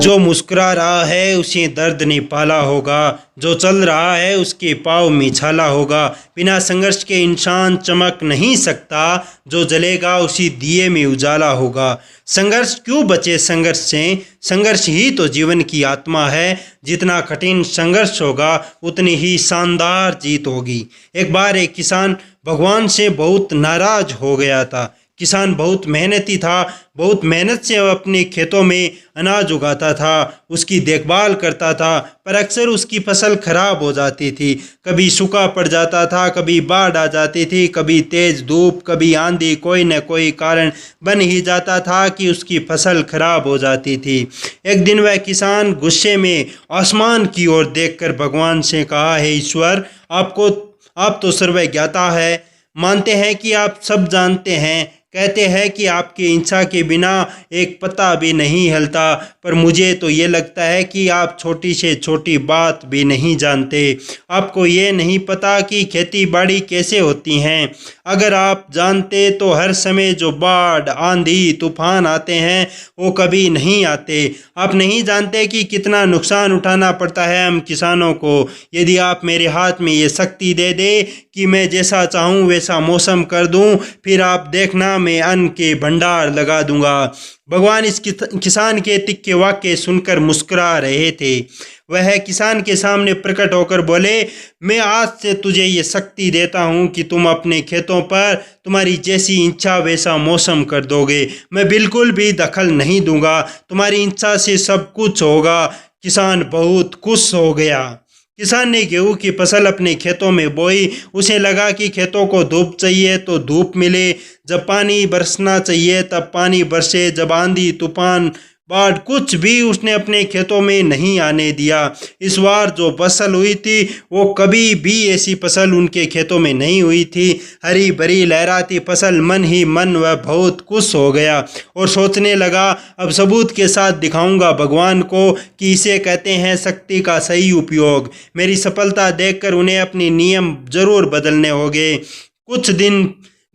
जो मुस्कुरा रहा है उसे दर्द ने पाला होगा, जो चल रहा है उसके पाँव में छाला होगा। बिना संघर्ष के इंसान चमक नहीं सकता, जो जलेगा उसी दिए में उजाला होगा। संघर्ष क्यों बचे संघर्ष से, संघर्ष ही तो जीवन की आत्मा है। जितना कठिन संघर्ष होगा उतनी ही शानदार जीत होगी। एक बार एक किसान भगवान से बहुत नाराज हो गया था। किसान बहुत मेहनती था, बहुत मेहनत से अपने खेतों में अनाज उगाता था, उसकी देखभाल करता था, पर अक्सर उसकी फसल खराब हो जाती थी। कभी सूखा पड़ जाता था, कभी बाढ़ आ जाती थी, कभी तेज धूप, कभी आंधी, कोई न कोई कारण बन ही जाता था कि उसकी फसल खराब हो जाती थी। एक दिन वह किसान गुस्से में आसमान की ओर देखकर भगवान से कहा, हे ईश्वर, आप तो सर्वज्ञाता है, मानते हैं कि आप सब जानते हैं, कहते हैं कि आपकी इच्छा के बिना एक पत्ता भी नहीं हिलता, पर मुझे तो ये लगता है कि आप छोटी से छोटी बात भी नहीं जानते। आपको ये नहीं पता कि खेती बाड़ी कैसे होती हैं। अगर आप जानते तो हर समय जो बाढ़, आंधी, तूफान आते हैं वो कभी नहीं आते। आप नहीं जानते कि कितना नुकसान उठाना पड़ता है हम किसानों को। यदि आप मेरे हाथ में ये शक्ति दे दे कि मैं जैसा चाहूँ वैसा मौसम कर दूँ, फिर आप देखना मैं अन्न के भंडार लगा दूंगा। भगवान इस किसान के तिक्के वाक्य सुनकर मुस्कुरा रहे थे। वह किसान के सामने प्रकट होकर बोले, मैं आज से तुझे ये शक्ति देता हूँ कि तुम अपने खेतों पर तुम्हारी जैसी इच्छा वैसा मौसम कर दोगे। मैं बिल्कुल भी दखल नहीं दूंगा, तुम्हारी इच्छा से सब कुछ होगा। किसान बहुत खुश हो गया। किसान ने गेहूं की फसल अपने खेतों में बोई। उसे लगा कि खेतों को धूप चाहिए तो धूप मिले, जब पानी बरसना चाहिए तब पानी बरसे, जब आंधी, तूफान, बाढ़ कुछ भी उसने अपने खेतों में नहीं आने दिया। इस बार जो फसल हुई थी वो कभी भी ऐसी फसल उनके खेतों में नहीं हुई थी। हरी भरी लहराती फसल, मन ही मन वह बहुत खुश हो गया और सोचने लगा, अब सबूत के साथ दिखाऊंगा भगवान को कि इसे कहते हैं शक्ति का सही उपयोग। मेरी सफलता देखकर उन्हें अपने नियम जरूर बदलने होंगे। कुछ दिन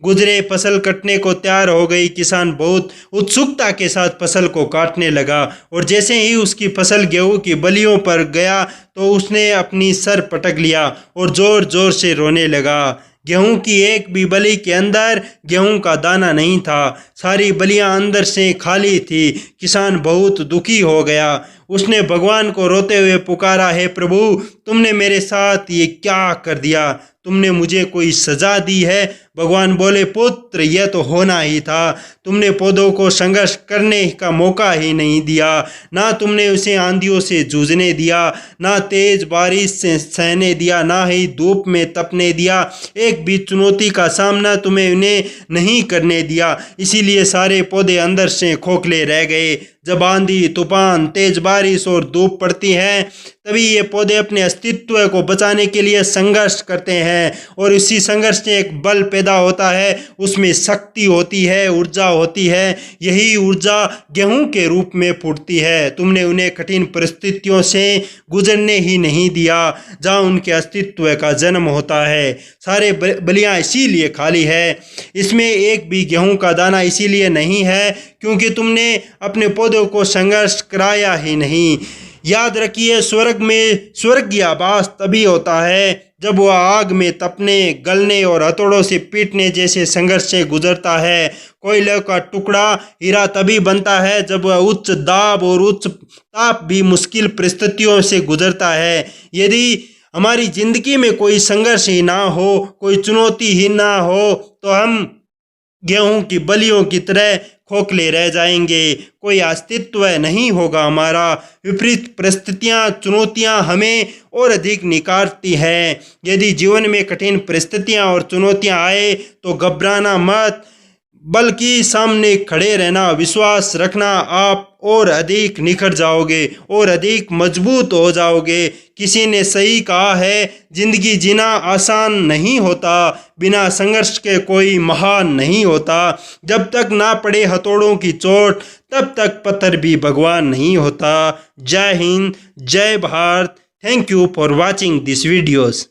गुजरे, फसल कटने को तैयार हो गई। किसान बहुत उत्सुकता के साथ फसल को काटने लगा और जैसे ही उसकी फसल गेहूं की बलियों पर गया तो उसने अपनी सर पटक लिया और जोर जोर से रोने लगा। गेहूं की एक भी बली के अंदर गेहूं का दाना नहीं था, सारी बलियां अंदर से खाली थी। किसान बहुत दुखी हो गया। उसने भगवान को रोते हुए पुकारा, हे प्रभु, तुमने मेरे साथ ये क्या कर दिया? तुमने मुझे कोई सजा दी है? भगवान बोले, पुत्र, यह तो होना ही था। तुमने पौधों को संघर्ष करने का मौका ही नहीं दिया। ना तुमने उसे आंधियों से जूझने दिया, ना तेज बारिश से सहने दिया, ना ही धूप में तपने दिया। एक भी चुनौती का सामना तुम्हें उन्हें नहीं करने दिया। इसीलिए सारे पौधे अंदर से खोखले रह गए। जब आंधी, तूफान, तेज बारिश और धूप पड़ती है तभी ये पौधे अपने अस्तित्व को बचाने के लिए संघर्ष करते हैं और इसी संघर्ष से एक बल पैदा होता है, उसमें शक्ति होती है, ऊर्जा होती है। यही ऊर्जा गेहूं के रूप में फूटती है। तुमने उन्हें कठिन परिस्थितियों से गुजरने ही नहीं दिया जहां उनके अस्तित्व का जन्म होता है। सारे बलियां इसीलिए खाली है, इसमें एक भी गेहूं का दाना इसीलिए नहीं है क्योंकि तुमने अपने पौधों को संघर्ष कराया ही नहीं। याद रखिए, स्वर्ग में स्वर्गीय आभास तभी होता है जब वह आग में तपने, गलने और हथौड़ों से पीटने जैसे संघर्ष से गुजरता है। कोयले का टुकड़ा हीरा तभी बनता है जब वह उच्च दाब और उच्च ताप भी मुश्किल परिस्थितियों से गुजरता है। यदि हमारी जिंदगी में कोई संघर्ष ही ना हो, कोई चुनौती ही ना हो, तो हम गेहूं की बलियों की तरह खोखले रह जाएंगे। कोई अस्तित्व नहीं होगा हमारा। विपरीत परिस्थितियां, चुनौतियां हमें और अधिक निकारती हैं। यदि जीवन में कठिन परिस्थितियां और चुनौतियां आए तो घबराना मत, बल्कि सामने खड़े रहना, विश्वास रखना। आप और अधिक निखर जाओगे और अधिक मजबूत हो जाओगे। किसी ने सही कहा है, जिंदगी जीना आसान नहीं होता, बिना संघर्ष के कोई महान नहीं होता। जब तक ना पड़े हथौड़ों की चोट तब तक पत्थर भी भगवान नहीं होता। जय हिंद, जय Bharat. Thank you for watching this videos.